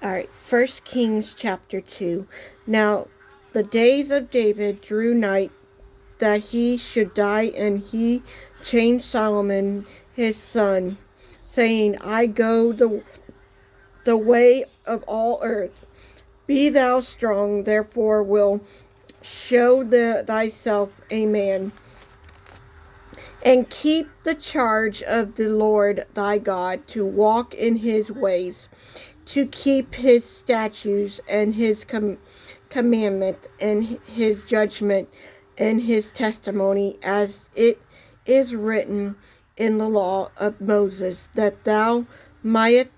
All right, First Kings chapter 2. Now, the days of David drew nigh that he should die, and he changed Solomon his son, saying, I go the way of all earth. Be thou strong, therefore will show thyself a man, and keep the charge of the Lord thy God, to walk in his ways, to keep his statutes and his commandment and his judgment and his testimony, as it is written in the law of Moses, that thou mightest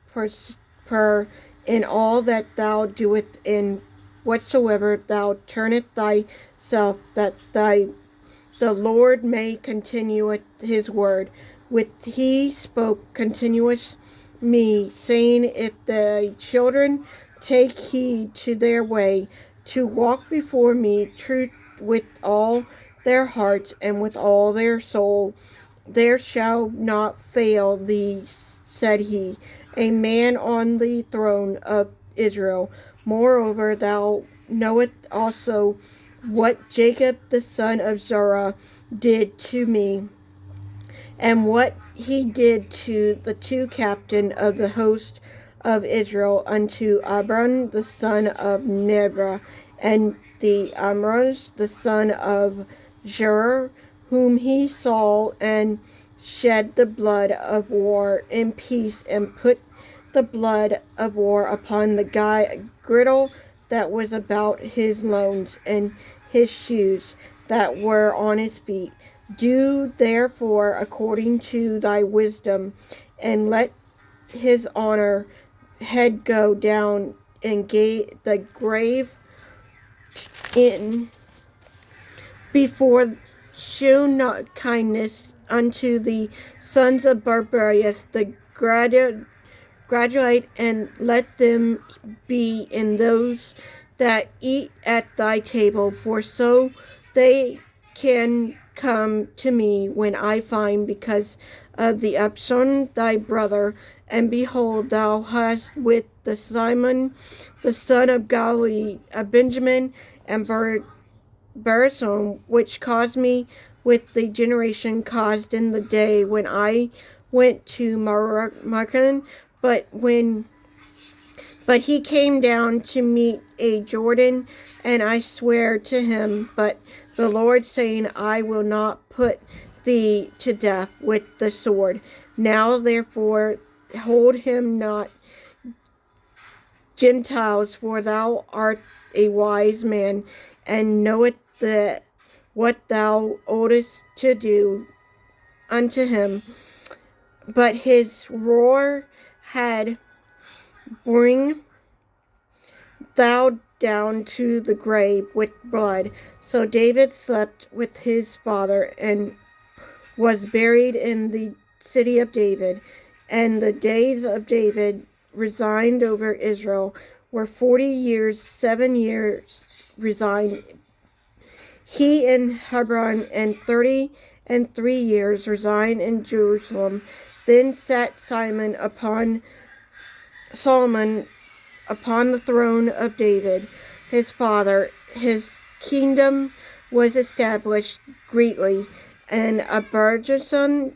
prosper in all that thou doest, in whatsoever thou turnest thyself, that the Lord may continue his word, which he spoke continuous me, saying, if the children take heed to their way, to walk before me truth with all their hearts and with all their soul, there shall not fail thee, said he, a man on the throne of Israel. Moreover, thou knowest also what Jacob the son of Zerah did to me, and what he did to the two captains of the host of Israel, unto Abram the son of Nebiah, and the Amros the son of Jer, whom he saw, and shed the blood of war in peace, and put the blood of war upon the girdle that was about his loins, and his shoes that were on his feet. Do therefore according to thy wisdom, and let his honor head go down, and the grave in before. Shew not kindness unto the sons of Barbarius, the graduate, and let them be in those that eat at thy table, for so they can come to me when I find, because of the Absalom thy brother. And behold, thou hast with the Simon the son of Galilee, a Benjamin, and Barison, which caused me with the generation caused in the day when I went to Marcan, but when but he came down to meet a Jordan, and I swear to him, but the Lord, saying, I will not put thee to death with the sword. Now therefore hold him not, Gentiles, for thou art a wise man, and knowest that what thou oughtest to do unto him. But his roar had bring thou down to the grave with blood. So David slept with his father, and was buried in the city of David. And the days of David resigned over Israel were 40 years. 7 years resigned he in Hebron, and 33 years resigned in Jerusalem. Then sat Solomon upon the throne of David his father. His kingdom was established greatly. And Abijah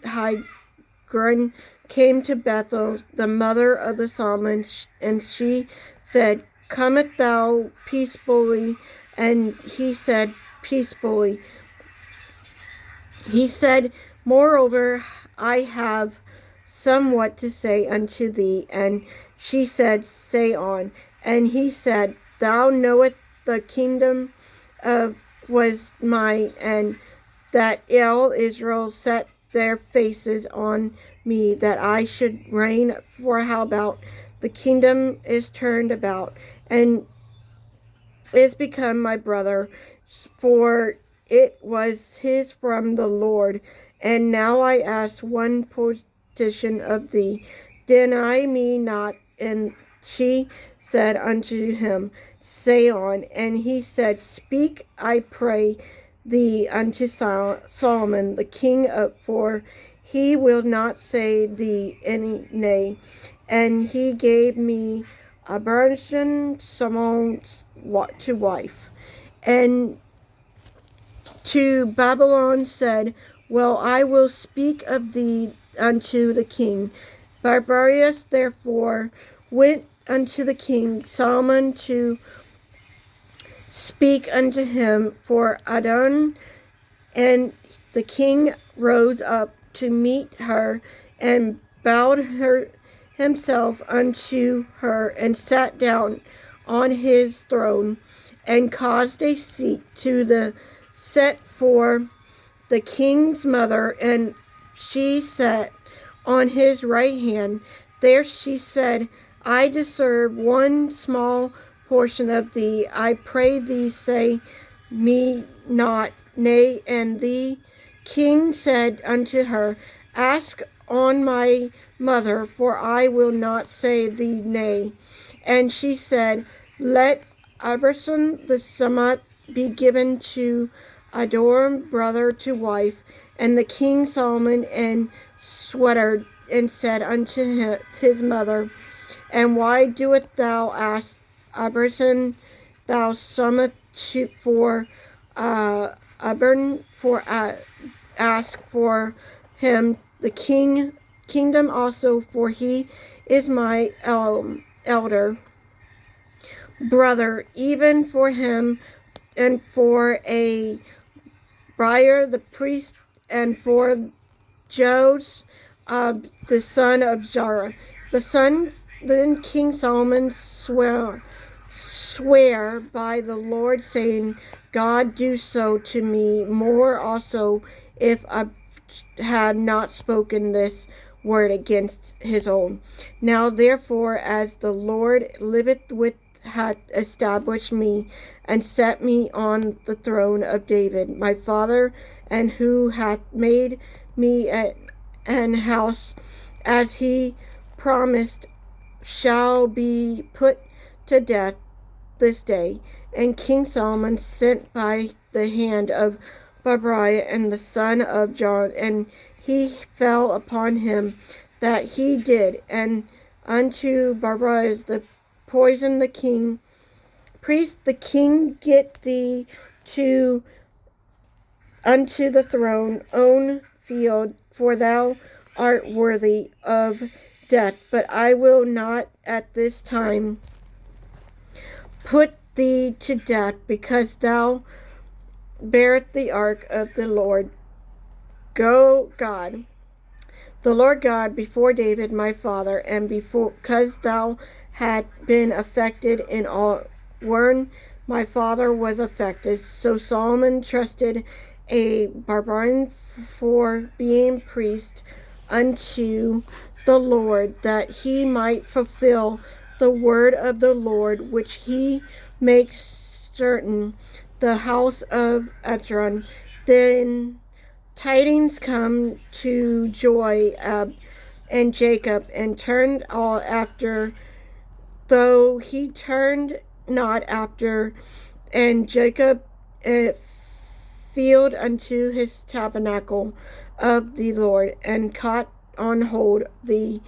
Haggran came to Bethel, the mother of the Solomon, and she said, comest thou peaceably? And he said, peaceably. He said, moreover, I have somewhat to say unto thee. And she said, say on. And he said, thou knowest the kingdom was mine, and that all Israel set their faces on me, that I should reign. For how about the kingdom is turned about, and is become my brother, for it was his from the Lord. And now I ask one petition of thee, deny me not. And she said unto him, say on. And he said, speak, I pray thee, unto Solomon the king, for he will not say thee any nay. And he gave me Absalom Solomon's to wife. And to Babylon said, well, I will speak of thee unto the king. Barbarius therefore went unto the king Solomon to speak unto him for Adon, and the king rose up to meet her and bowed himself unto her and sat down on his throne and caused a seat to the set for the king's mother, and she sat on his right hand. There she said, I deserve one small portion of thee. I pray thee, say me not nay. And the king said unto her, ask on my mother, for I will not say thee nay. And she said, let Absalom the Samite be given to Adon brother to wife. And the king Solomon and sweated and said unto his mother, and why doest thou ask Absalom thou Samite for Absalom for ask for him the kingdom also, for he is my elder brother, even for him, and for a Briar the priest, and for Jos the son of Zara. Then King Solomon swear by the Lord, saying, God do so to me more also, if I had not spoken this word against his own. Now therefore, as the Lord liveth, which hath established me and set me on the throne of David my father, and who hath made me an house, as he promised, shall be put to death this day. And King Solomon sent by the hand of Barbariah and the son of John, and he fell upon him that he did, and unto Barbariah the poison the king priest, the king get thee to unto the throne own field, for thou art worthy of death. But I will not at this time put thee to death, because thou bearest the ark of the Lord God, the Lord God, before David my father, and because thou had been affected in all wherein my father was affected. So Solomon trusted a barbarian for being priest unto the Lord, that he might fulfill the word of the Lord, which he makes certain the house of Adron. Then tidings come to Joab and Jacob, and turned all after, though he turned not after, and Jacob fled unto his tabernacle of the Lord, and caught on hold the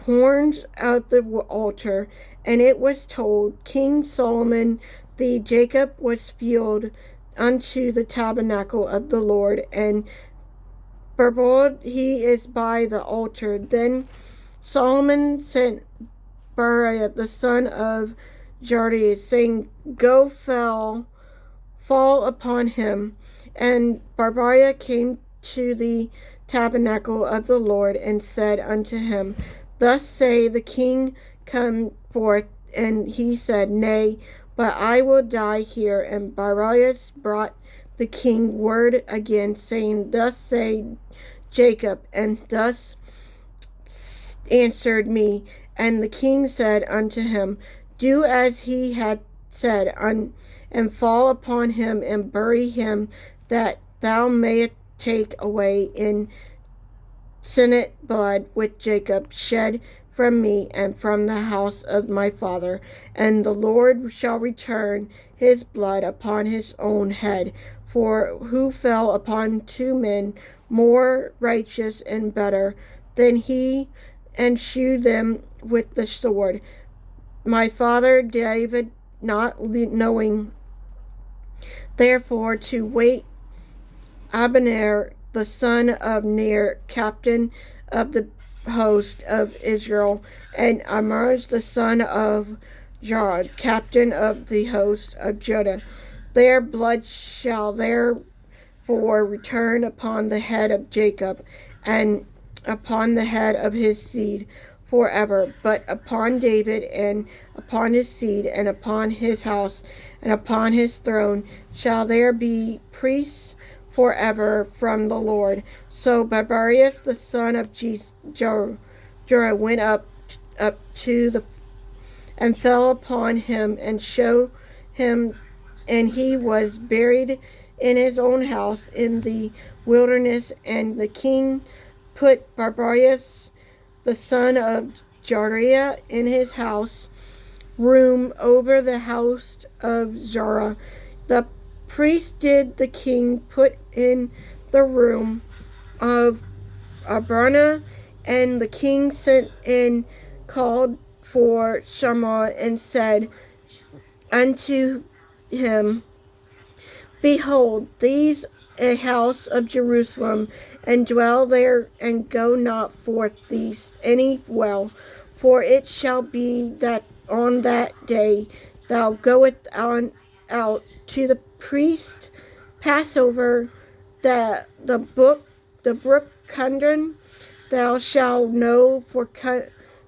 horns of the altar. And it was told King Solomon, the Jacob was fled unto the tabernacle of the Lord, and behold, he is by the altar. Then Solomon sent Bariah the son of Jardis, saying, go fall upon him. And Barbariah came to the tabernacle of the Lord, and said unto him, thus say the king, come forth. And he said, nay, but I will die here. And Barbariah brought the king word again, saying, thus say Jacob, and thus answered me. And the king said unto him, do as he had said, and fall upon him, and bury him, that thou mayest take away in innocent blood which Jacob shed from me and from the house of my father. And the Lord shall return his blood upon his own head, for who fell upon two men more righteous and better than he, and shew them with the sword. my father David not knowing, therefore, to wait Abner the son of Ner, captain of the host of Israel, and Amar the son of Jod, captain of the host of Judah. Their blood shall therefore return upon the head of Jacob, and upon the head of his seed forever, but upon David and upon his seed and upon his house and upon his throne shall there be priests forever from the Lord. So Barbarius the son of Jorah went up to the and fell upon him and showed him, and he was buried in his own house in the wilderness. And the king put Barbarius the son of Jariah in his house room over the house of Jorah. The priest did the king put in the room of Abana, and the king sent and called for Shammah and said unto him, Behold, these a house of Jerusalem, and dwell there, and go not forth these any well. For it shall be that on that day thou goest out to the priest Passover, the brook Kidron. Thou shalt know for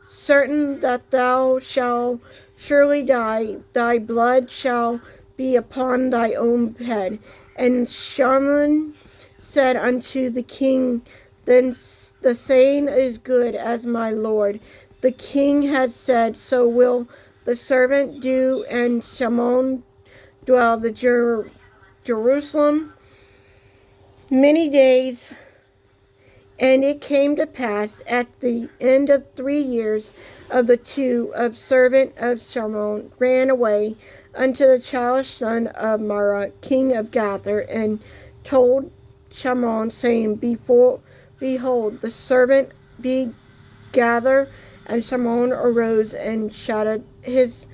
certain that thou shalt surely die. Thy blood shall be upon thy own head. And Shaman said unto the king, Then the saying is good as my lord the king had said, so will the servant do. And Shaman dwelled at Jerusalem many days. And it came to pass at the end of 3 years of the two of servant of Shaman ran away unto the childish son of Mara, king of Gather, and told Shaman, saying, Behold, the servant be gathered. And Shaman arose and shouted his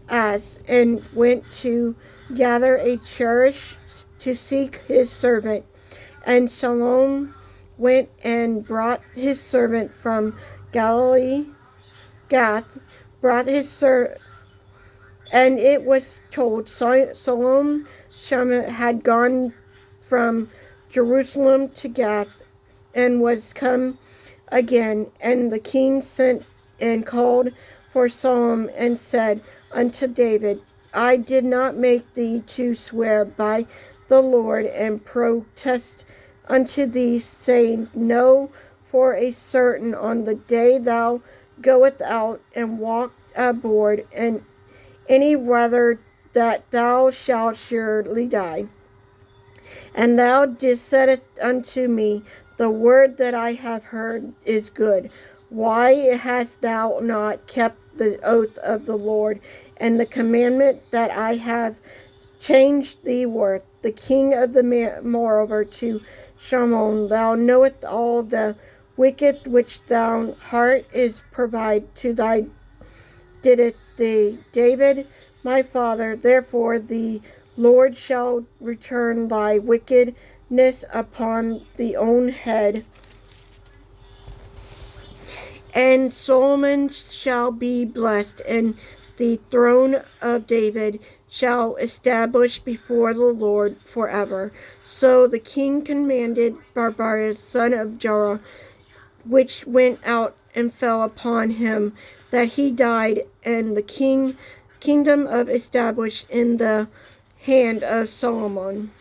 ass, and went to gather a cherish to seek his servant. And Shalom went and brought his servant from Galilee, Gath, brought his servant, and it was told Shalom had gone from Jerusalem to Gath, and was come again. And the king sent and called for Shalom, and said unto David, I did not make thee to swear by the Lord, and protest unto thee, saying, No, for a certain on the day thou goest out and walk aboard, and any weather, that thou shalt surely die. And thou didst say unto me, The word that I have heard is good. Why hast thou not kept the oath of the Lord, and the commandment that I have changed thee worth? The king of the moreover to Shaman, thou knowest all the wicked which thou heart is provide to thy didst thee David my father. Therefore the Lord shall return thy wickedness upon thy own head, and Solomon shall be blessed, and the throne of David shall establish before the Lord forever. So the king commanded Barbarius, son of Jorah, which went out and fell upon him, that he died, and the kingdom of established in the hand of Solomon.